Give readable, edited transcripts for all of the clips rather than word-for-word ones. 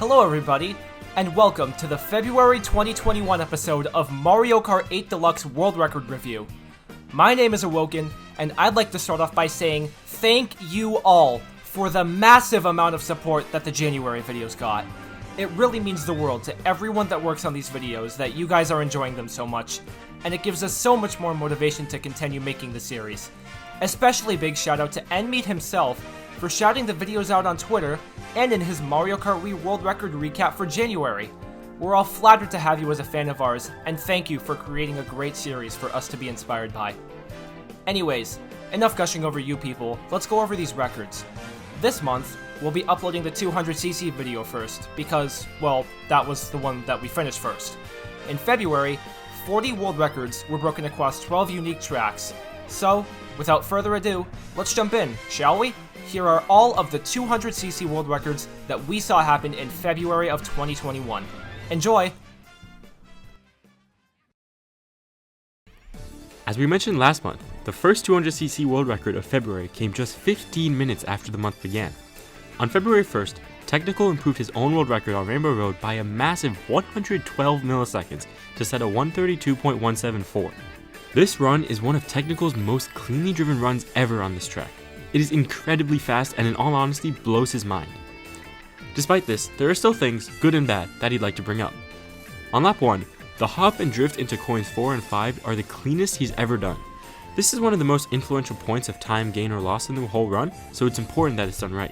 Hello everybody, and welcome to the February 2021 episode of Mario Kart 8 Deluxe World Record Review. My name is Awoken, and I'd like to start off by saying thank you all for the massive amount of support that the January videos got. It really means the world to everyone that works on these videos that you guys are enjoying them so much, and it gives us so much more motivation to continue making the series. Especially big shout out to N himself for shouting the videos out on Twitter and in his Mario Kart Wii World Record recap for January. We're all flattered to have you as a fan of ours, and thank you for creating a great series for us to be inspired by. Anyways, enough gushing over you people, let's go over these records. This month, we'll be uploading the 200cc video first, because, well, that was the one that we finished first. In February, 40 world records were broken across 12 unique tracks. So, without further ado, let's jump in, shall we? Here are all of the 200cc world records that we saw happen in February of 2021. Enjoy! As we mentioned last month, the first 200cc world record of February came just 15 minutes after the month began. On February 1st, Technical improved his own world record on Rainbow Road by a massive 112 milliseconds to set a 132.174. This run is one of Technical's most cleanly driven runs ever on this track. It is incredibly fast and in all honesty blows his mind. Despite this, there are still things, good and bad, that he'd like to bring up. On lap 1, the hop and drift into coins 4 and 5 are the cleanest he's ever done. This is one of the most influential points of time gain or loss in the whole run, so it's important that it's done right.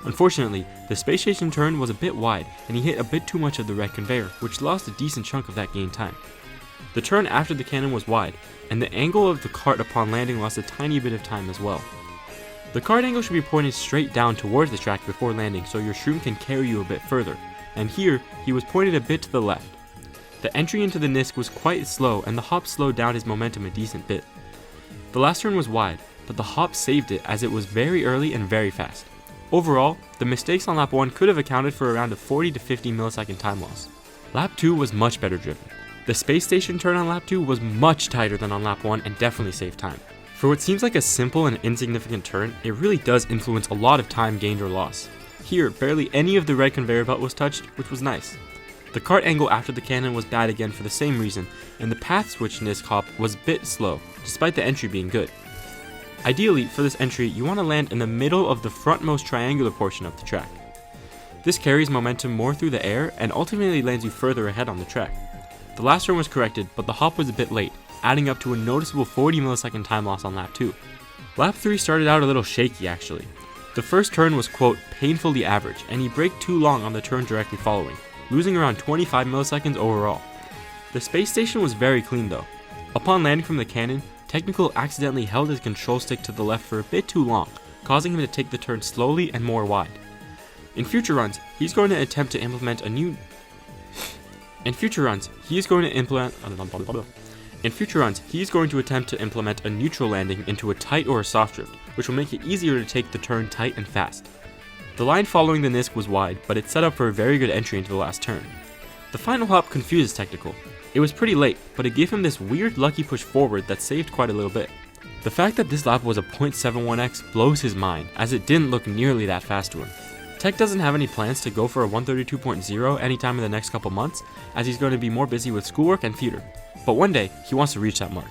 Unfortunately, the space station turn was a bit wide and he hit a bit too much of the red conveyor, which lost a decent chunk of that gain time. The turn after the cannon was wide, and the angle of the kart upon landing lost a tiny bit of time as well. The kart angle should be pointed straight down towards the track before landing so your shroom can carry you a bit further, and here, he was pointed a bit to the left. The entry into the Nisk was quite slow and the hop slowed down his momentum a decent bit. The last turn was wide, but the hop saved it as it was very early and very fast. Overall, the mistakes on lap 1 could have accounted for around a 40 to 50 millisecond time loss. Lap 2 was much better driven. The space station turn on lap 2 was much tighter than on lap 1 and definitely saved time. For what seems like a simple and insignificant turn, it really does influence a lot of time gained or lost. Here, barely any of the red conveyor belt was touched, which was nice. The kart angle after the cannon was bad again for the same reason, and the path switch Nisk hop was a bit slow, despite the entry being good. Ideally, for this entry, you want to land in the middle of the frontmost triangular portion of the track. This carries momentum more through the air and ultimately lands you further ahead on the track. The last turn was corrected, but the hop was a bit late, adding up to a noticeable 40 millisecond time loss on lap 2. Lap 3 started out a little shaky actually. The first turn was quote, painfully average, and he braked too long on the turn directly following, losing around 25 milliseconds overall. The space station was very clean though. Upon landing from the cannon, Technical accidentally held his control stick to the left for a bit too long, causing him to take the turn slowly and more wide. In future runs, he's going to attempt to implement a neutral landing into a tight or a soft drift, which will make it easier to take the turn tight and fast. The line following the Nisk was wide, but it set up for a very good entry into the last turn. The final hop confused Technical. It was pretty late, but it gave him this weird lucky push forward that saved quite a little bit. The fact that this lap was a 0.71x blows his mind, as it didn't look nearly that fast to him. Tech doesn't have any plans to go for a 132.0 anytime in the next couple months, as he's going to be more busy with schoolwork and theater. But one day, he wants to reach that mark.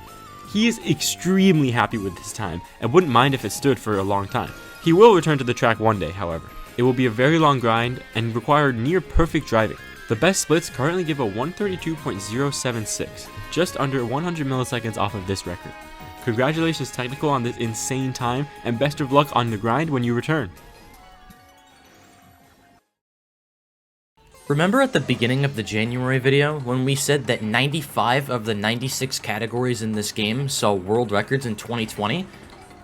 He is extremely happy with his time, and wouldn't mind if it stood for a long time. He will return to the track one day, however. It will be a very long grind, and require near perfect driving. The best splits currently give a 132.076, just under 100 milliseconds off of this record. Congratulations Technical on this insane time, and best of luck on the grind when you return. Remember at the beginning of the January video when we said that 95 of the 96 categories in this game saw world records in 2020?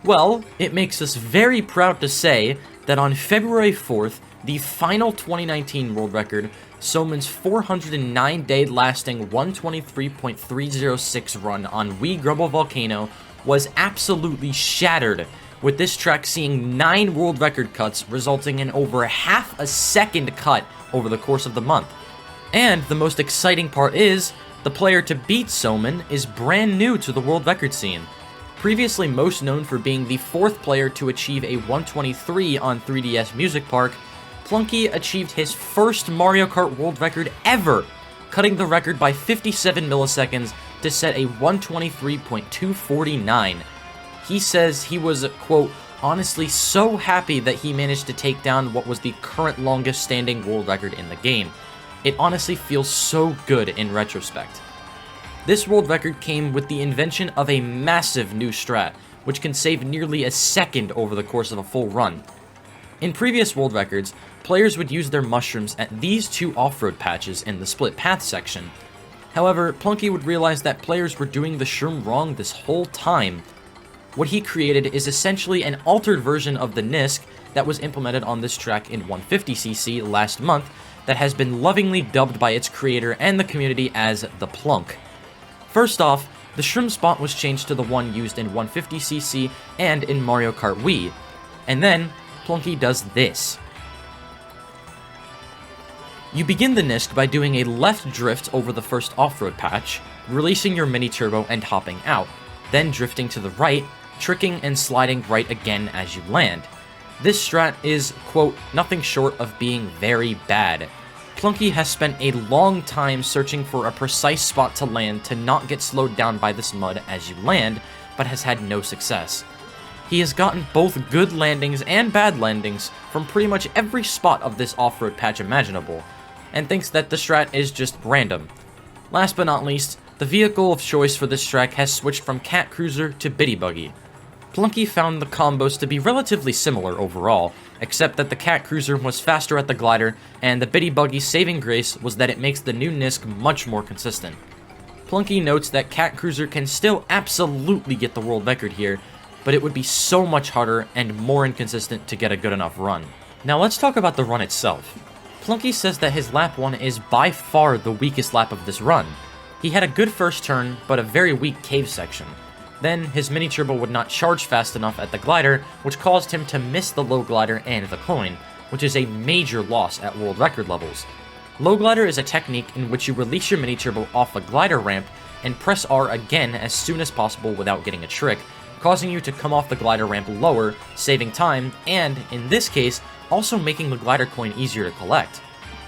Well, it makes us very proud to say that on February 4th, the final 2019 world record, Soman's 409-day lasting 123.306 run on Wii Grumble Volcano, was absolutely shattered, with this track seeing 9 world record cuts, resulting in over half a second cut over the course of the month. And the most exciting part is, the player to beat Soman is brand new to the world record scene. Previously most known for being the 4th player to achieve a 123 on 3DS Music Park, Plunky achieved his first Mario Kart world record ever, cutting the record by 57 milliseconds to set a 123.249. He says he was, quote, honestly so happy that he managed to take down what was the current longest standing world record in the game. It honestly feels so good in retrospect. This world record came with the invention of a massive new strat, which can save nearly a second over the course of a full run. In previous world records, players would use their mushrooms at these two off-road patches in the split path section. However, Plunky would realize that players were doing the shroom wrong this whole time. What he created is essentially an altered version of the NISC that was implemented on this track in 150cc last month that has been lovingly dubbed by its creator and the community as the Plunk. First off, the shroom spot was changed to the one used in 150cc and in Mario Kart Wii. And then, Plunky does this. You begin the NISC by doing a left drift over the first off-road patch, releasing your mini turbo and hopping out, then drifting to the right, tricking and sliding right again as you land. This strat is, quote, nothing short of being very bad. Plunky has spent a long time searching for a precise spot to land to not get slowed down by this mud as you land, but has had no success. He has gotten both good landings and bad landings from pretty much every spot of this off-road patch imaginable, and thinks that the strat is just random. Last but not least, the vehicle of choice for this track has switched from Cat Cruiser to Biddy Buggy. Plunky found the combos to be relatively similar overall, except that the Cat Cruiser was faster at the glider, and the Biddy Buggy's saving grace was that it makes the new NISC much more consistent. Plunky notes that Cat Cruiser can still absolutely get the world record here, but it would be so much harder and more inconsistent to get a good enough run. Now let's talk about the run itself. Plunky says that his lap 1 is by far the weakest lap of this run. He had a good first turn, but a very weak cave section. Then, his mini turbo would not charge fast enough at the glider, which caused him to miss the low glider and the coin, which is a major loss at world record levels. Low glider is a technique in which you release your mini turbo off a glider ramp and press R again as soon as possible without getting a trick, causing you to come off the glider ramp lower, saving time, and, in this case, also making the glider coin easier to collect.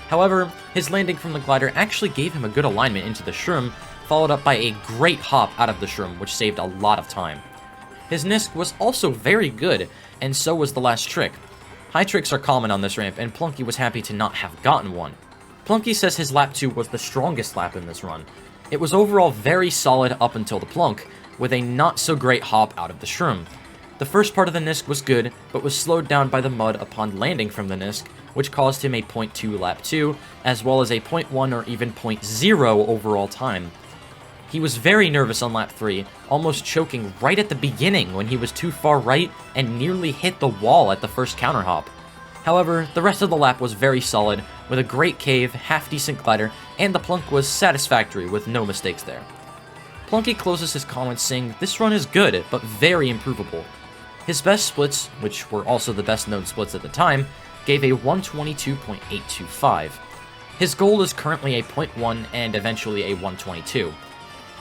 However, his landing from the glider actually gave him a good alignment into the shroom, followed up by a great hop out of the shroom, which saved a lot of time. His NISC was also very good, and so was the last trick. High tricks are common on this ramp, and Plunky was happy to not have gotten one. Plunky says his lap 2 was the strongest lap in this run. It was overall very solid up until the plunk, with a not so great hop out of the shroom. The first part of the NISC was good, but was slowed down by the mud upon landing from the NISC, which caused him a 0.2 lap 2, as well as a 0.1 or even 0.0 overall time. He was very nervous on lap 3, almost choking right at the beginning when he was too far right and nearly hit the wall at the first counter hop. However, the rest of the lap was very solid, with a great cave, half-decent glider, and the plunk was satisfactory with no mistakes there. Plunky closes his comments saying this run is good, but very improvable. His best splits, which were also the best known splits at the time, gave a 122.825. His goal is currently a 0.1 and eventually a 122.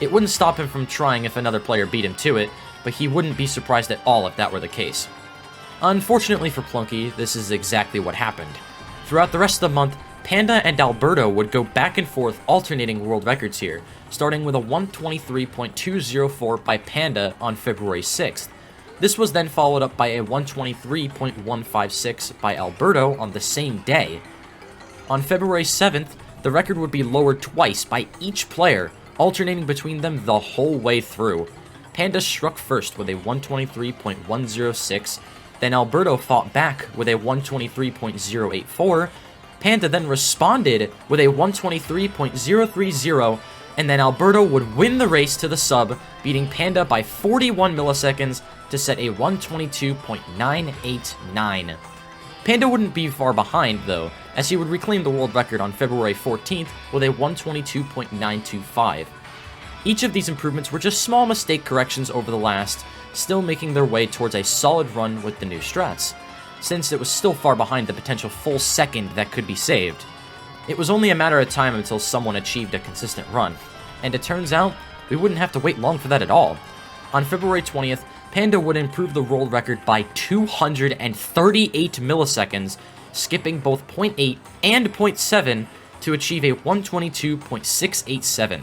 It wouldn't stop him from trying if another player beat him to it, but he wouldn't be surprised at all if that were the case. Unfortunately for Plunky, this is exactly what happened. Throughout the rest of the month, Panda and Alberto would go back and forth alternating world records here, starting with a 123.204 by Panda on February 6th. This was then followed up by a 123.156 by Alberto on the same day. On February 7th, the record would be lowered twice by each player, alternating between them the whole way through. Panda struck first with a 123.106, then Alberto fought back with a 123.084, Panda then responded with a 123.030, and then Alberto would win the race to the sub, beating Panda by 41 milliseconds to set a 122.989. Panda wouldn't be far behind, though, as he would reclaim the world record on February 14th with a 122.925. Each of these improvements were just small mistake corrections over the last, still making their way towards a solid run with the new strats, since it was still far behind the potential full second that could be saved. It was only a matter of time until someone achieved a consistent run, and it turns out we wouldn't have to wait long for that at all. On February 20th, Panda would improve the world record by 238 milliseconds, skipping both 0.8 and 0.7 to achieve a 122.687.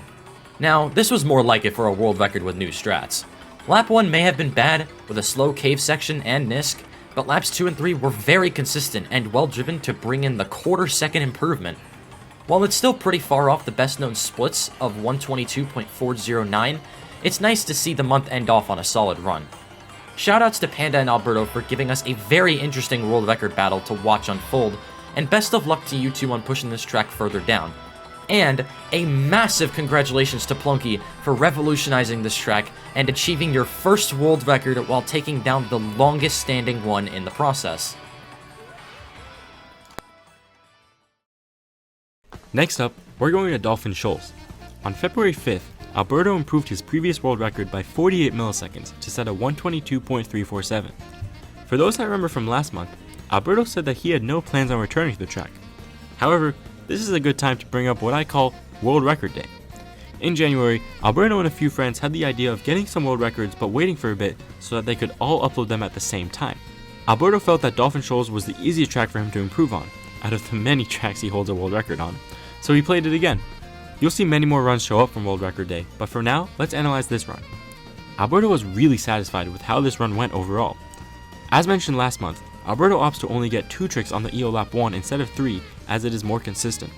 Now, this was more like it for a world record with new strats. Lap 1 may have been bad, with a slow cave section and NISC, but laps 2 and 3 were very consistent and well driven to bring in the quarter-second improvement. While it's still pretty far off the best-known splits of 122.409, it's nice to see the month end off on a solid run. Shoutouts to Panda and Alberto for giving us a very interesting world record battle to watch unfold, and best of luck to you two on pushing this track further down. And a massive congratulations to Plunky for revolutionizing this track and achieving your first world record while taking down the longest standing one in the process. Next up, we're going to Dolphin Shoals. On February 5th, Alberto improved his previous world record by 48 milliseconds to set a 122.347. For those that remember from last month, Alberto said that he had no plans on returning to the track. However, this is a good time to bring up what I call World Record Day. In January, Alberto and a few friends had the idea of getting some world records but waiting for a bit so that they could all upload them at the same time. Alberto felt that Dolphin Shoals was the easiest track for him to improve on, out of the many tracks he holds a world record on, so he played it again. You'll see many more runs show up from World Record Day, but for now, let's analyze this run. Alberto was really satisfied with how this run went overall. As mentioned last month, Alberto opts to only get 2 tricks on the EO lap 1 instead of 3 as it is more consistent.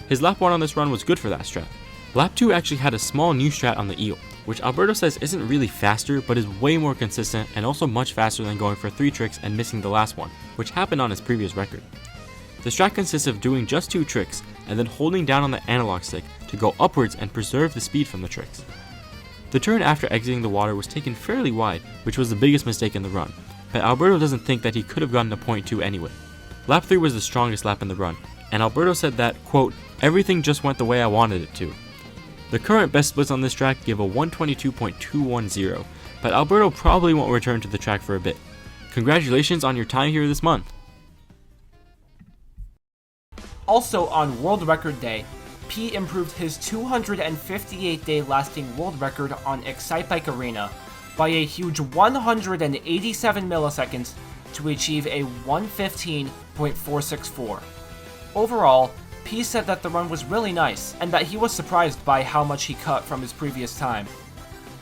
His lap 1 on this run was good for that strat. Lap 2 actually had a small new strat on the EO, which Alberto says isn't really faster but is way more consistent and also much faster than going for 3 tricks and missing the last one, which happened on his previous record. The strat consists of doing just 2 tricks and then holding down on the analog stick to go upwards and preserve the speed from the tricks. The turn after exiting the water was taken fairly wide, which was the biggest mistake in the run, but Alberto doesn't think that he could have gotten a 0.2 anyway. Lap 3 was the strongest lap in the run, and Alberto said that, quote, everything just went the way I wanted it to. The current best splits on this track give a 122.210, but Alberto probably won't return to the track for a bit. Congratulations on your time here this month. Also on World Record Day, P improved his 258-day lasting world record on Excitebike Arena by a huge 187 milliseconds to achieve a 115.464. Overall, P said that the run was really nice, and that he was surprised by how much he cut from his previous time.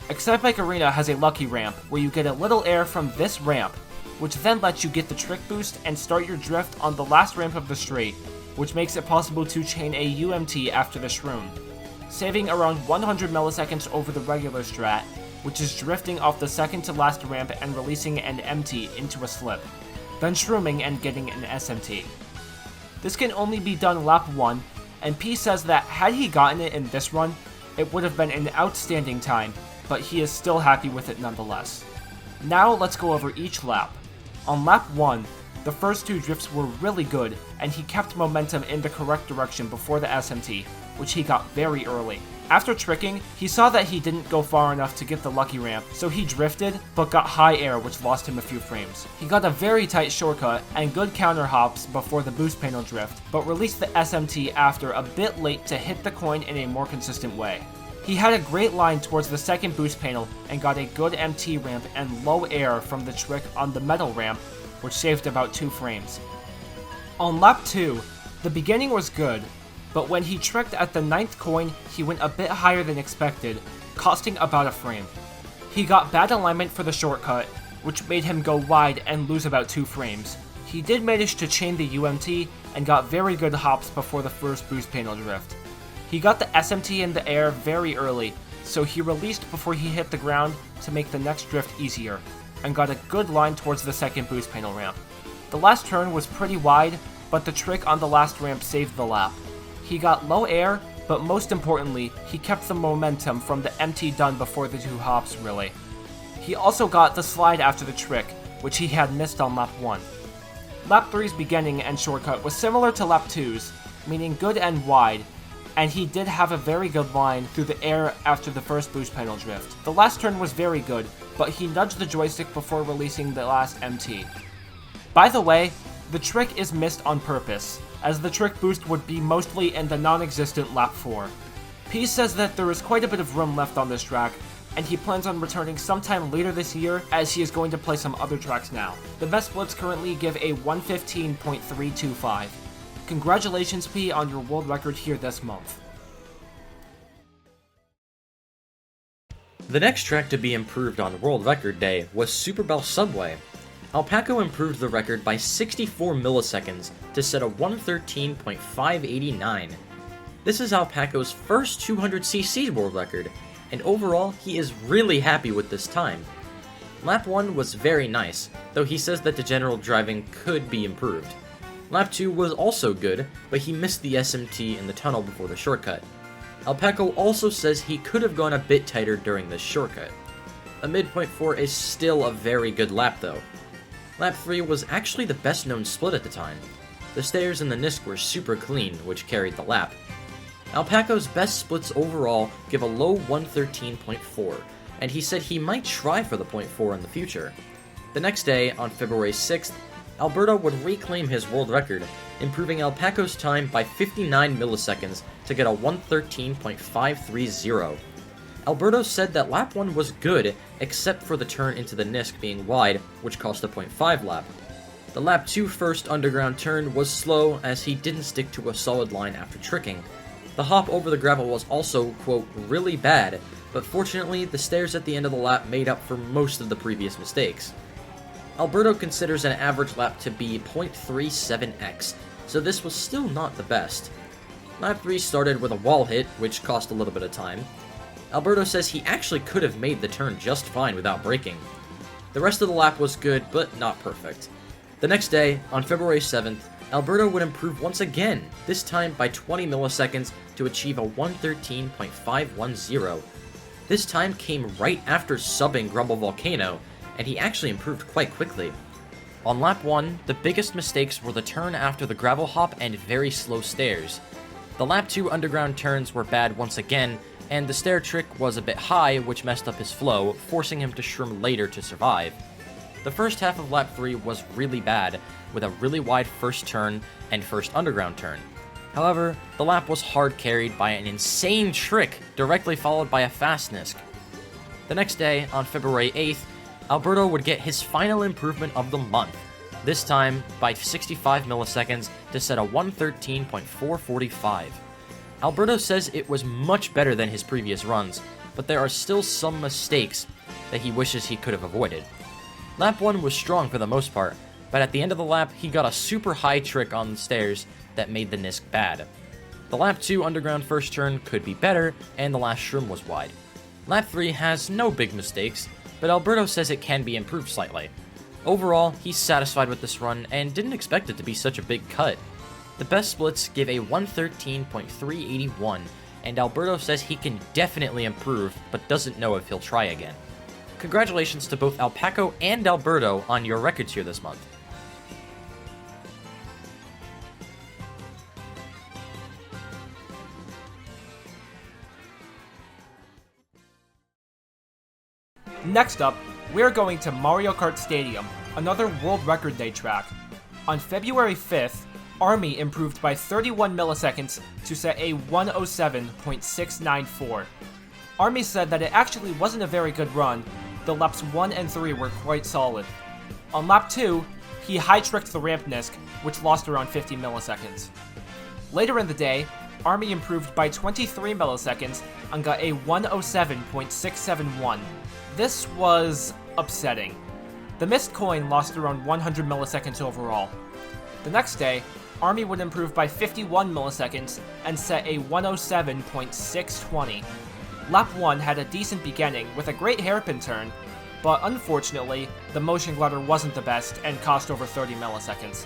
Excitebike Arena has a lucky ramp, where you get a little air from this ramp, which then lets you get the trick boost and start your drift on the last ramp of the straight, which makes it possible to chain a UMT after the shroom, saving around 100 milliseconds over the regular strat, which is drifting off the second to last ramp and releasing an MT into a slip, then shrooming and getting an SMT. This can only be done lap 1, and P says that had he gotten it in this run, it would have been an outstanding time, but he is still happy with it nonetheless. Now let's go over each lap. On lap 1, the first 2 drifts were really good, and he kept momentum in the correct direction before the SMT, which he got very early. After tricking, he saw that he didn't go far enough to get the lucky ramp, so he drifted, but got high air which lost him a few frames. He got a very tight shortcut and good counter hops before the boost panel drift, but released the SMT after a bit late to hit the coin in a more consistent way. He had a great line towards the second boost panel and got a good MT ramp and low air from the trick on the metal ramp, which saved about 2 frames. On lap 2, the beginning was good, but when he tricked at the 9th coin, he went a bit higher than expected, costing about a frame. He got bad alignment for the shortcut, which made him go wide and lose about 2 frames. He did manage to chain the UMT and got very good hops before the first boost panel drift. He got the SMT in the air very early, so he released before he hit the ground to make the next drift easier, and got a good line towards the second boost panel ramp. The last turn was pretty wide, but the trick on the last ramp saved the lap. He got low air, but most importantly, he kept the momentum from the MT done before the 2 hops really. He also got the slide after the trick, which he had missed on lap 1. Lap 3's beginning and shortcut was similar to lap 2's, meaning good and wide, and he did have a very good line through the air after the first boost panel drift. The last turn was very good, but he nudged the joystick before releasing the last MT. By the way, the trick is missed on purpose, as the trick boost would be mostly in the non-existent lap 4. P says that there is quite a bit of room left on this track, and he plans on returning sometime later this year as he is going to play some other tracks now. The best splits currently give a 115.325. Congratulations, P, on your world record here this month. The next track to be improved on World Record Day was SuperFX Subway. Alpaco improved the record by 64 milliseconds to set a 113.589. This is Alpaco's first 200cc world record, and overall he is really happy with this time. Lap 1 was very nice, though he says that the general driving could be improved. Lap 2 was also good, but he missed the SMT in the tunnel before the shortcut. Alpaco also says he could have gone a bit tighter during this shortcut. A midpoint 4 is still a very good lap though. Lap 3 was actually the best known split at the time. The stairs and the NISC were super clean, which carried the lap. Alpaco's best splits overall give a low 113.4, and he said he might try for the .4 in the future. The next day, on February 6th, Alberto would reclaim his world record, improving Alpaco's time by 59 milliseconds to get a 113.530. Alberto said that lap 1 was good, except for the turn into the NISC being wide, which cost a .5 lap. The lap 2 first underground turn was slow as he didn't stick to a solid line after tricking. The hop over the gravel was also, quote, really bad, but fortunately the stairs at the end of the lap made up for most of the previous mistakes. Alberto considers an average lap to be 0.37x, so this was still not the best. Lap 3 started with a wall hit, which cost a little bit of time. Alberto says he actually could have made the turn just fine without braking. The rest of the lap was good, but not perfect. The next day, on February 7th, Alberto would improve once again, this time by 20 milliseconds to achieve a 113.510. This time came right after subbing Grumble Volcano, and he actually improved quite quickly. On lap 1, the biggest mistakes were the turn after the gravel hop and very slow stairs. The lap 2 underground turns were bad once again, and the stair trick was a bit high, which messed up his flow, forcing him to shroom later to survive. The first half of lap 3 was really bad, with a really wide first turn and first underground turn. However, the lap was hard carried by an insane trick, directly followed by a fast NISC. The next day, on February 8th, Alberto would get his final improvement of the month, this time by 65 milliseconds to set a 113.445. Alberto says it was much better than his previous runs, but there are still some mistakes that he wishes he could have avoided. Lap 1 was strong for the most part, but at the end of the lap he got a super high trick on the stairs that made the NISC bad. The lap 2 underground first turn could be better, and the last shroom was wide. Lap 3 has no big mistakes, but Alberto says it can be improved slightly. Overall, he's satisfied with this run and didn't expect it to be such a big cut. The best splits give a 113.381, and Alberto says he can definitely improve, but doesn't know if he'll try again. Congratulations to both Alpaco and Alberto on your records here this month. Next up, we're going to Mario Kart Stadium, another World Record Day track. On February 5th, Army improved by 31 milliseconds to set a 107.694. Army said that it actually wasn't a very good run, though laps 1 and 3 were quite solid. On lap 2, he high-tricked the ramp NISC, which lost around 50 milliseconds. Later in the day, Army improved by 23 milliseconds and got a 107.671. This was upsetting. The missed coin lost around 100 milliseconds overall. The next day, Army would improve by 51 milliseconds and set a 107.620. Lap 1 had a decent beginning with a great hairpin turn, but unfortunately, the motion glider wasn't the best and cost over 30 milliseconds.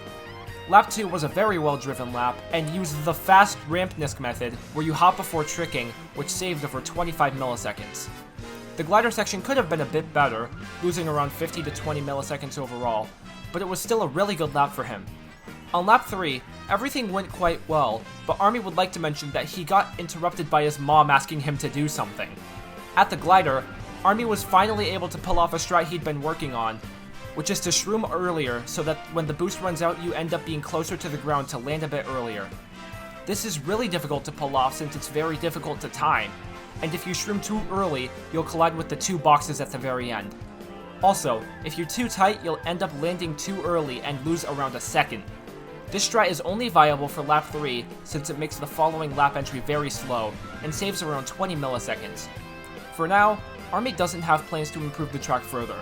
Lap 2 was a very well driven lap and used the fast ramp NISC method where you hop before tricking, which saved over 25 milliseconds. The glider section could have been a bit better, losing around 50 to 20 milliseconds overall, but it was still a really good lap for him. On lap 3, everything went quite well, but Army would like to mention that he got interrupted by his mom asking him to do something. At the glider, Army was finally able to pull off a strat he'd been working on, which is to shroom earlier so that when the boost runs out you end up being closer to the ground to land a bit earlier. This is really difficult to pull off since it's very difficult to time. and if you shroom too early, you'll collide with the 2 boxes at the very end. Also, if you're too tight, you'll end up landing too early and lose around a second. This strat is only viable for lap 3 since it makes the following lap entry very slow and saves around 20 milliseconds. For now, Army doesn't have plans to improve the track further.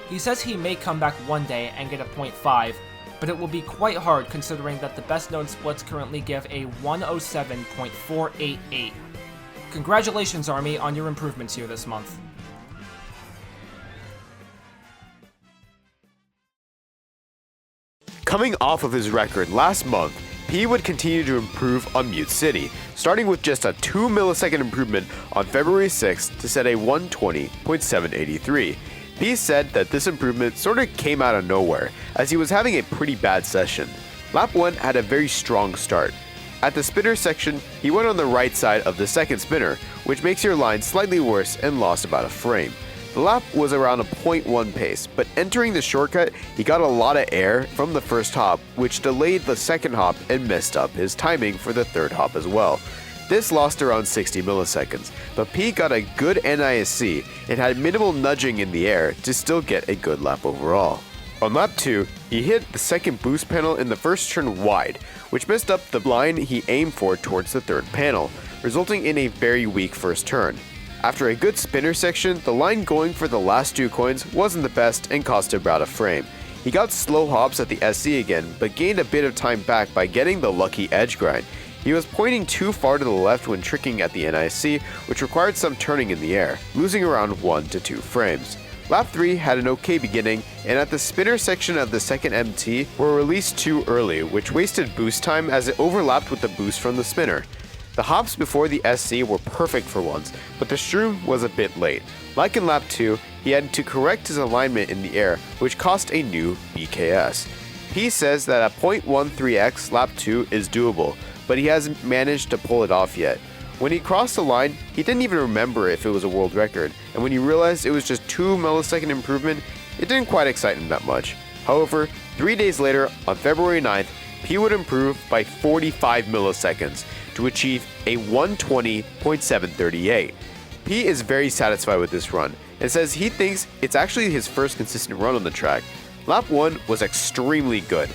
He says he may come back one day and get a 0.5, but it will be quite hard considering that the best known splits currently give a 107.488. Congratulations, Army, on your improvements here this month. Coming off of his record last month, P would continue to improve on Mute City, starting with just a 2 millisecond improvement on February 6th to set a 120.783. P said that this improvement sort of came out of nowhere, as he was having a pretty bad session. Lap 1 had a very strong start. At the spinner section, he went on the right side of the second spinner, which makes your line slightly worse and lost about a frame. The lap was around a 0.1 pace, but entering the shortcut, he got a lot of air from the first hop, which delayed the second hop and messed up his timing for the third hop as well. This lost around 60 milliseconds, but P got a good NISC and had minimal nudging in the air to still get a good lap overall. On lap 2, he hit the second boost panel in the first turn wide, which messed up the line he aimed for towards the third panel, resulting in a very weak first turn. After a good spinner section, the line going for the last 2 coins wasn't the best and cost about a frame. He got slow hops at the SC again, but gained a bit of time back by getting the lucky edge grind. He was pointing too far to the left when tricking at the NIC, which required some turning in the air, losing around 1 to 2 frames. Lap 3 had an okay beginning, and at the spinner section of the second MT were released too early, which wasted boost time as it overlapped with the boost from the spinner. The hops before the SC were perfect for once, but the shroom was a bit late. Like in lap 2, he had to correct his alignment in the air, which cost a new BKS. He says that a 0.13x lap 2 is doable, but he hasn't managed to pull it off yet. When he crossed the line, he didn't even remember if it was a world record, and when he realized it was just 2 millisecond improvement, it didn't quite excite him that much. However, 3 days later, on February 9th, P would improve by 45 milliseconds to achieve a 120.738. P is very satisfied with this run, and says he thinks it's actually his first consistent run on the track. Lap 1 was extremely good.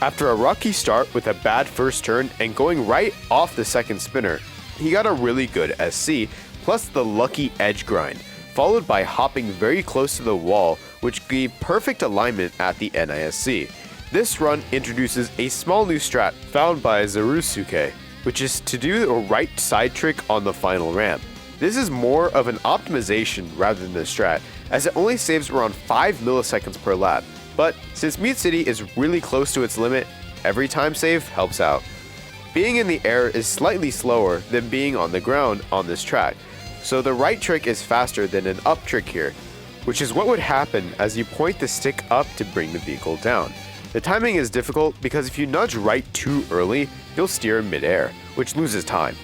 After a rocky start with a bad first turn and going right off the second spinner, he got a really good SC, plus the lucky edge grind, followed by hopping very close to the wall, which gave perfect alignment at the NISC. This run introduces a small new strat found by Zarusuke, which is to do a right side trick on the final ramp. This is more of an optimization rather than a strat, as it only saves around 5 milliseconds per lap. But since Mute City is really close to its limit, every time save helps out. Being in the air is slightly slower than being on the ground on this track, so the right trick is faster than an up trick here, which is what would happen as you point the stick up to bring the vehicle down. The timing is difficult because if you nudge right too early, you'll steer in mid-air, which loses time.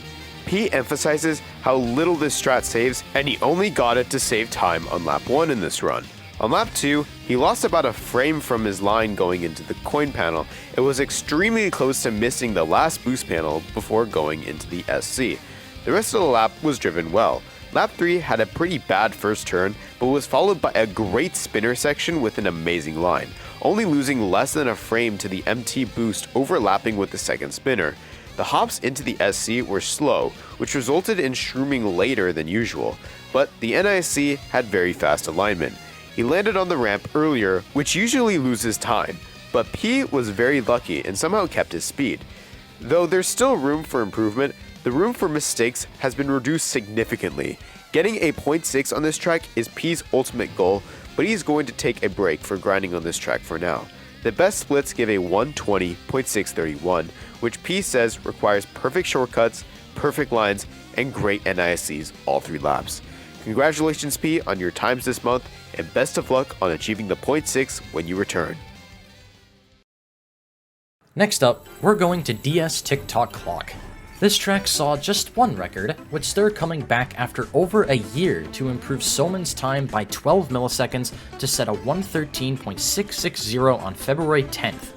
P emphasizes how little this strat saves, and he only got it to save time on lap 1 in this run. On lap 2, he lost about a frame from his line going into the coin panel and was extremely close to missing the last boost panel before going into the SC. The rest of the lap was driven well. Lap 3 had a pretty bad first turn, but was followed by a great spinner section with an amazing line, only losing less than a frame to the MT boost overlapping with the second spinner. The hops into the SC were slow, which resulted in shrooming later than usual, but the NISC had very fast alignment. He landed on the ramp earlier, which usually loses time, but P was very lucky and somehow kept his speed. Though there's still room for improvement, the room for mistakes has been reduced significantly. Getting a 0.6 on this track is P's ultimate goal, but he's going to take a break for grinding on this track for now. The best splits give a 120.631, which P says requires perfect shortcuts, perfect lines, and great NISCs all 3 laps. Congratulations P on your times this month, and best of luck on achieving the 0.6 when you return. Next up, we're going to DS Tick-Tock Clock. This track saw just one record, with Stir coming back after over a year to improve Soman's time by 12 milliseconds to set a 113.660 on February 10th.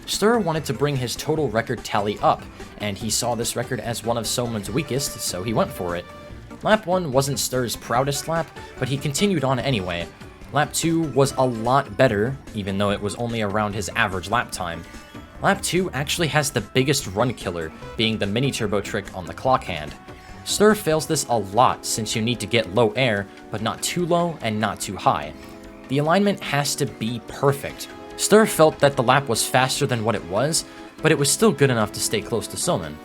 Stir wanted to bring his total record tally up, and he saw this record as one of Soman's weakest, so he went for it. Lap 1 wasn't Ster's proudest lap, but he continued on anyway. Lap 2 was a lot better, even though it was only around his average lap time. Lap 2 actually has the biggest run killer, being the mini turbo trick on the clock hand. Ster fails this a lot since you need to get low air, but not too low and not too high. The alignment has to be perfect. Ster felt that the lap was faster than what it was, but it was still good enough to stay close to Soman.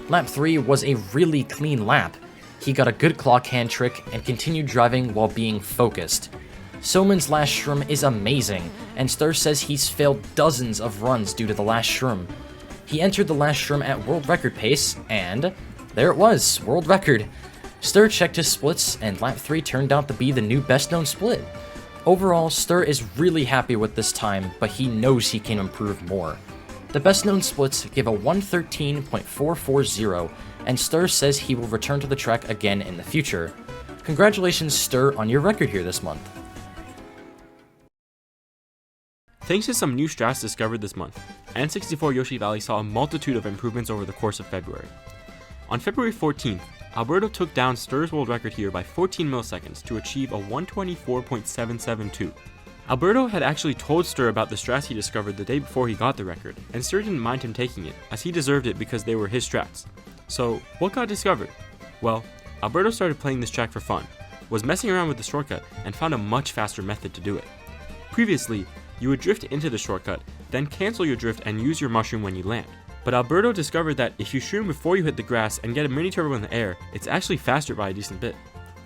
Lap 3 was a really clean lap. He got a good clock hand trick and continued driving while being focused. Soman's last shroom is amazing, and Ster says he's failed dozens of runs due to the last shroom. He entered the last shroom at world record pace, and there it was, world record. Ster checked his splits, and lap 3 turned out to be the new best known split. Overall, Ster is really happy with this time, but he knows he can improve more. The best known splits give a 113.440, and Ster says he will return to the track again in the future. Congratulations, Ster, on your record here this month. Thanks to some new strats discovered this month, N64 Yoshi Valley saw a multitude of improvements over the course of February. On February 14th, Alberto took down Ster's world record here by 14 milliseconds to achieve a 124.772. Alberto had actually told Ster about the strats he discovered the day before he got the record, and Ster didn't mind him taking it, as he deserved it because they were his strats. So, what got discovered? Well, Alberto started playing this track for fun, was messing around with the shortcut, and found a much faster method to do it. Previously, you would drift into the shortcut, then cancel your drift and use your mushroom when you land. But Alberto discovered that if you shroom before you hit the grass and get a mini turbo in the air, it's actually faster by a decent bit.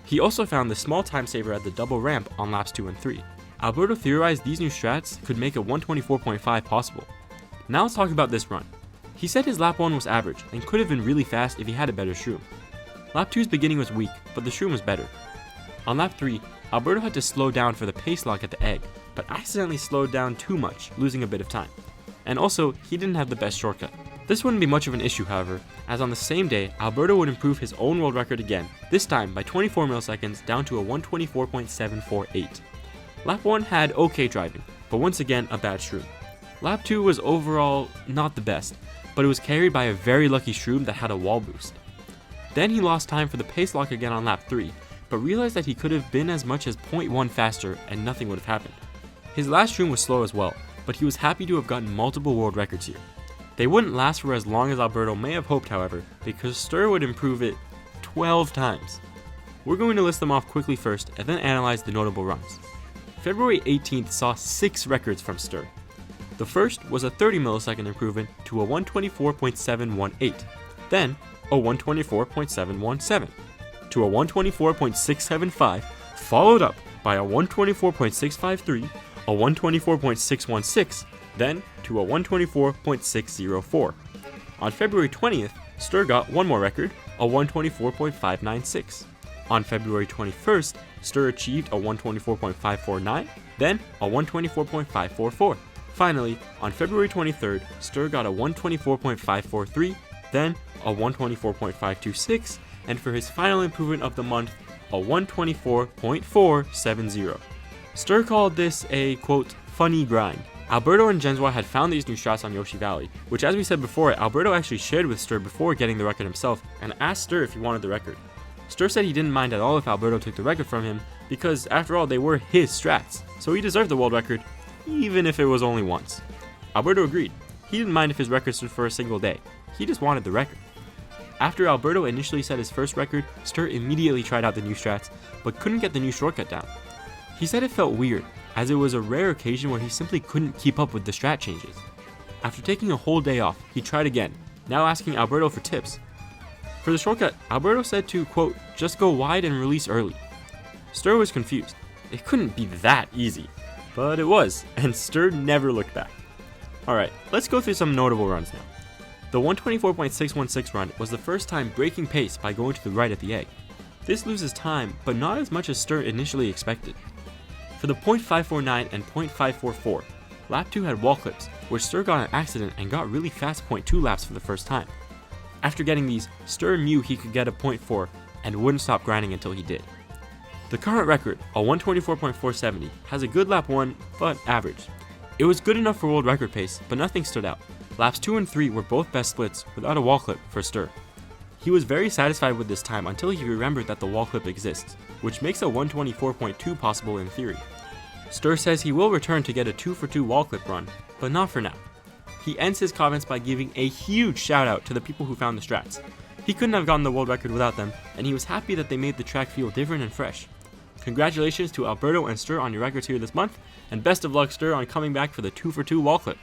He also found the small time saver at the double ramp on laps 2 and 3. Alberto theorized these new strats could make a 124.5 possible. Now let's talk about this run. He said his lap 1 was average and could have been really fast if he had a better shroom. Lap 2's beginning was weak, but the shroom was better. On lap 3, Alberto had to slow down for the pace lock at the egg, but accidentally slowed down too much, losing a bit of time. And also, he didn't have the best shortcut. This wouldn't be much of an issue, however, as on the same day, Alberto would improve his own world record again, this time by 24 milliseconds down to a 124.748. Lap 1 had okay driving, but once again a bad shroom. Lap 2 was overall not the best, but it was carried by a very lucky shroom that had a wall boost. Then he lost time for the pace lock again on lap 3, but realized that he could have been as much as 0.1 faster and nothing would have happened. His last shroom was slow as well, but he was happy to have gotten multiple world records here. They wouldn't last for as long as Alberto may have hoped, however, because Ster would improve it 12 times. We're going to list them off quickly first and then analyze the notable runs. February 18th saw 6 records from Ster. The first was a 30 millisecond improvement to a 124.718, then a 124.717, to a 124.675, followed up by a 124.653, a 124.616, then to a 124.604. On February 20th, Ster got one more record, a 124.596. On February 21st, Ster achieved a 124.549, then a 124.544. Finally, on February 23rd, Ster got a 124.543, then a 124.526, and for his final improvement of the month, a 124.470. Ster called this a, quote, funny grind. Alberto and JenZua had found these new strats on Yoshi Valley, which as we said before, Alberto actually shared with Ster before getting the record himself, and asked Ster if he wanted the record. Ster said he didn't mind at all if Alberto took the record from him, because after all they were his strats, so he deserved the world record, even if it was only once. Alberto agreed. He didn't mind if his record stood for a single day, he just wanted the record. After Alberto initially set his first record, Ster immediately tried out the new strats, but couldn't get the new shortcut down. He said it felt weird, as it was a rare occasion where he simply couldn't keep up with the strat changes. After taking a whole day off, he tried again, now asking Alberto for tips. For the shortcut, Alberto said to, quote, just go wide and release early. Ster was confused. It couldn't be that easy. But it was, and Ster never looked back. Alright, let's go through some notable runs now. The 124.616 run was the first time breaking pace by going to the right at the egg. This loses time, but not as much as Ster initially expected. For the .549 and .544, lap 2 had wall clips, where Ster got an accident and got really fast .2 laps for the first time. After getting these, Ster knew he could get a .4 and wouldn't stop grinding until he did. The current record, a 124.470, has a good lap 1, but average. It was good enough for world record pace, but nothing stood out. Laps 2 and 3 were both best splits without a wall clip for Ster. He was very satisfied with this time until he remembered that the wall clip exists, which makes a 124.2 possible in theory. Ster says he will return to get a 2-for-2 wall clip run, but not for now. He ends his comments by giving a huge shout out to the people who found the strats. He couldn't have gotten the world record without them, and he was happy that they made the track feel different and fresh. Congratulations to Alberto and Ster on your records here this month, and best of luck Ster on coming back for the 2-for-2 wall clip.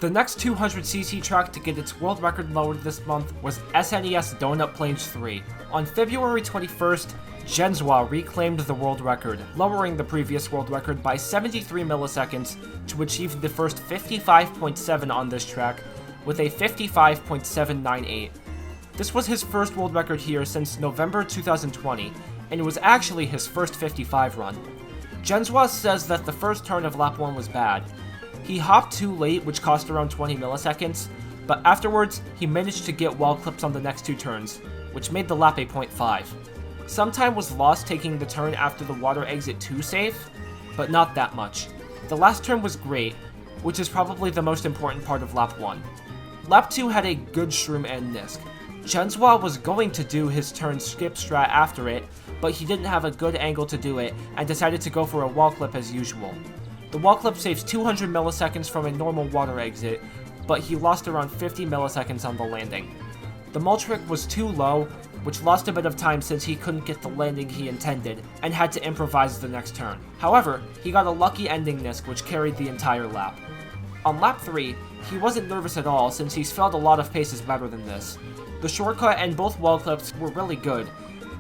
The next 200cc track to get its world record lowered this month was SNES Donut Plains 3. On February 21st, JenZua reclaimed the world record, lowering the previous world record by 73 milliseconds to achieve the first 55.7 on this track, with a 55.798. This was his first world record here since November 2020, and it was actually his first 55 run. JenZua says that the first turn of lap 1 was bad. He hopped too late, which cost around 20 milliseconds, but afterwards, he managed to get wall clips on the next 2 turns, which made the lap a 0.5. Some time was lost taking the turn after the water exit too safe, but not that much. The last turn was great, which is probably the most important part of lap 1. Lap 2 had a good shroom and Nisk. JenZua was going to do his turn skip strat after it, but he didn't have a good angle to do it and decided to go for a wall clip as usual. The wall clip saves 200 milliseconds from a normal water exit, but he lost around 50 milliseconds on the landing. The mul trick was too low, which lost a bit of time since he couldn't get the landing he intended, and had to improvise the next turn. However, he got a lucky ending Nisk which carried the entire lap. On lap 3, he wasn't nervous at all since he's failed a lot of paces better than this. The shortcut and both wall clips were really good,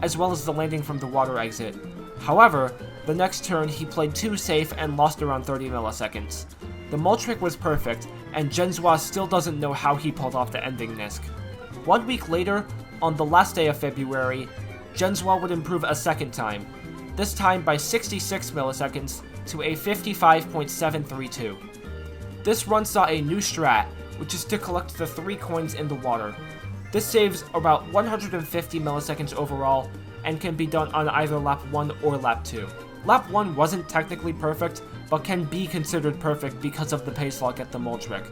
as well as the landing from the water exit. However, the next turn he played too safe and lost around 30 milliseconds. The mul trick was perfect, and JenZua still doesn't know how he pulled off the ending Nisk. 1 week later, on the last day of February, JenZua would improve a second time, this time by 66 milliseconds to a 55.732. This run saw a new strat, which is to collect the 3 coins in the water. This saves about 150 milliseconds overall, and can be done on either lap 1 or lap 2. Lap 1 wasn't technically perfect, but can be considered perfect because of the pace lock at the mul trick.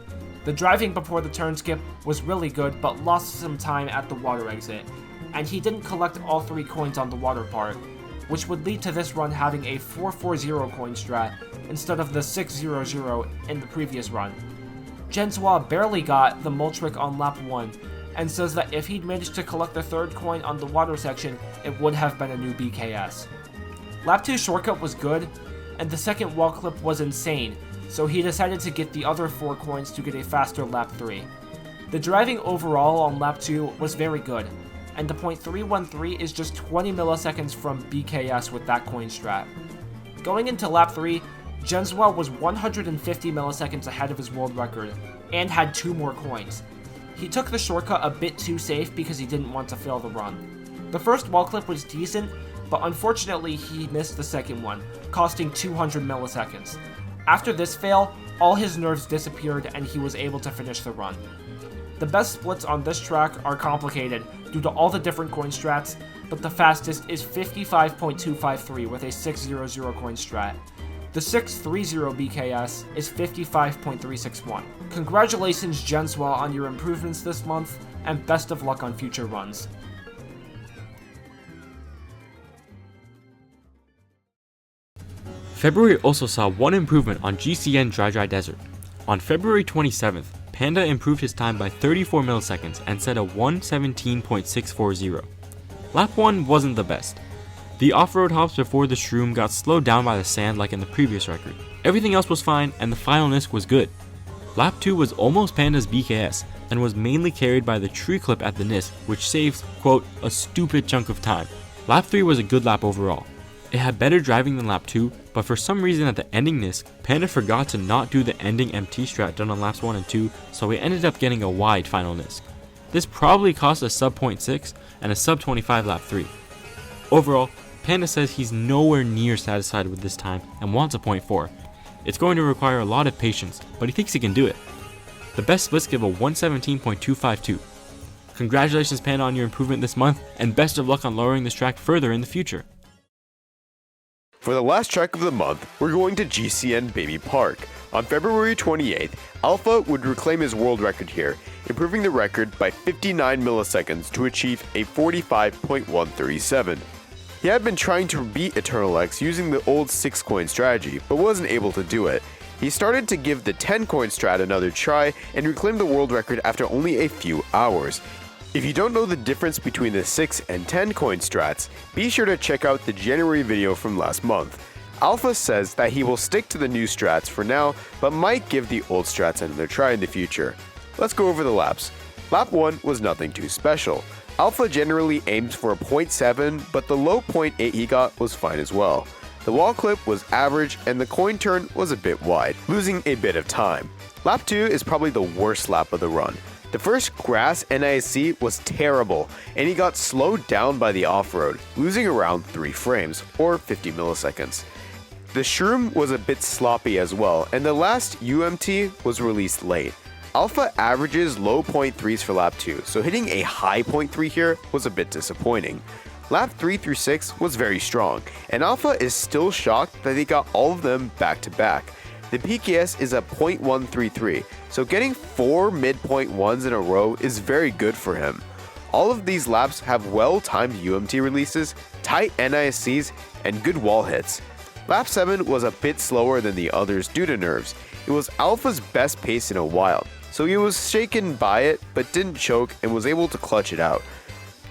The driving before the turn skip was really good, but lost some time at the water exit, and he didn't collect all 3 coins on the water part, which would lead to this run having a 440 coin strat instead of the 600 in the previous run. JenZua barely got the mul trick on lap 1, and says that if he'd managed to collect the 3rd coin on the water section, it would have been a new BKS. Lap 2 shortcut was good, and the second wall clip was insane, so he decided to get the other 4 coins to get a faster lap 3. The driving overall on lap 2 was very good, and the .313 is just 20 milliseconds from BKS with that coin strat. Going into lap 3, JenZua was 150 milliseconds ahead of his world record, and had 2 more coins. He took the shortcut a bit too safe because he didn't want to fail the run. The first wall clip was decent, but unfortunately he missed the second one, costing 200 milliseconds. After this fail, all his nerves disappeared and he was able to finish the run. The best splits on this track are complicated due to all the different coin strats, but the fastest is 55.253 with a 600 coin strat. The 630 BKS is 55.361. Congratulations JenZua on your improvements this month, and best of luck on future runs. February also saw one improvement on GCN Dry Dry Desert. On February 27th, Panda improved his time by 34 milliseconds and set a 117.640. Lap 1 wasn't the best. The off-road hops before the shroom got slowed down by the sand like in the previous record. Everything else was fine and the final Nisk was good. Lap 2 was almost Panda's BKS and was mainly carried by the tree clip at the Nisk, which saves, quote, a stupid chunk of time. Lap 3 was a good lap overall. It had better driving than lap 2, but for some reason at the ending Nisk, Panda forgot to not do the ending MT strat done on laps 1 and 2, so we ended up getting a wide final Nisk. This probably cost a sub 0.6 and a sub 25 lap 3. Overall, Panda says he's nowhere near satisfied with this time and wants a 0.4. It's going to require a lot of patience, but he thinks he can do it. The best splits give a 117.252. Congratulations Panda on your improvement this month, and best of luck on lowering this track further in the future. For the last track of the month, we're going to GCN Baby Park. On February 28th, Alpha would reclaim his world record here, improving the record by 59 milliseconds to achieve a 45.137. He had been trying to beat Eternal X using the old 6-coin strategy, but wasn't able to do it. He started to give the 10-coin strat another try and reclaimed the world record after only a few hours. If you don't know the difference between the 6 and 10-coin strats, be sure to check out the January video from last month. Alpha says that he will stick to the new strats for now, but might give the old strats another try in the future. Let's go over the laps. Lap 1 was nothing too special. Alpha generally aims for a 0.7, but the low 0.8 he got was fine as well. The wall clip was average and the coin turn was a bit wide, losing a bit of time. Lap 2 is probably the worst lap of the run. The first grass NISC was terrible, and he got slowed down by the off-road, losing around 3 frames, or 50 milliseconds. The shroom was a bit sloppy as well, and the last UMT was released late. Alpha averages low 0.3s for lap 2, so hitting a high 0.3 here was a bit disappointing. Lap 3 through 6 was very strong, and Alpha is still shocked that he got all of them back to back. The PKS is a 0.133, so getting 4 mid-point ones in a row is very good for him. All of these laps have well-timed UMT releases, tight NISCs, and good wall hits. Lap 7 was a bit slower than the others due to nerves. It was Alpha's best pace in a while, so he was shaken by it but didn't choke and was able to clutch it out.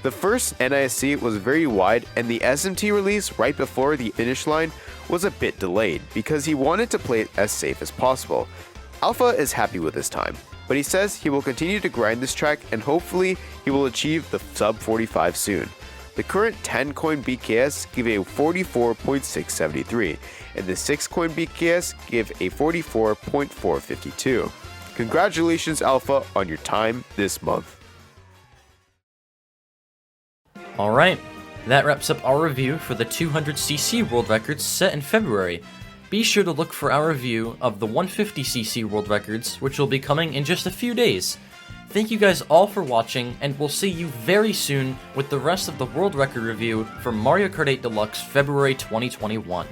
The first NISC was very wide, and the SMT release right before the finish line was a bit delayed because he wanted to play it as safe as possible. Alpha is happy with his time, but he says he will continue to grind this track and hopefully he will achieve the sub 45 soon. The current 10-coin BKS give a 44.673, and the 6-coin BKS give a 44.452. Congratulations, Alpha, on your time this month. Alright, that wraps up our review for the 200cc world records set in February. Be sure to look for our review of the 150cc world records, which will be coming in just a few days. Thank you guys all for watching, and we'll see you very soon with the rest of the world record review for Mario Kart 8 Deluxe February 2021.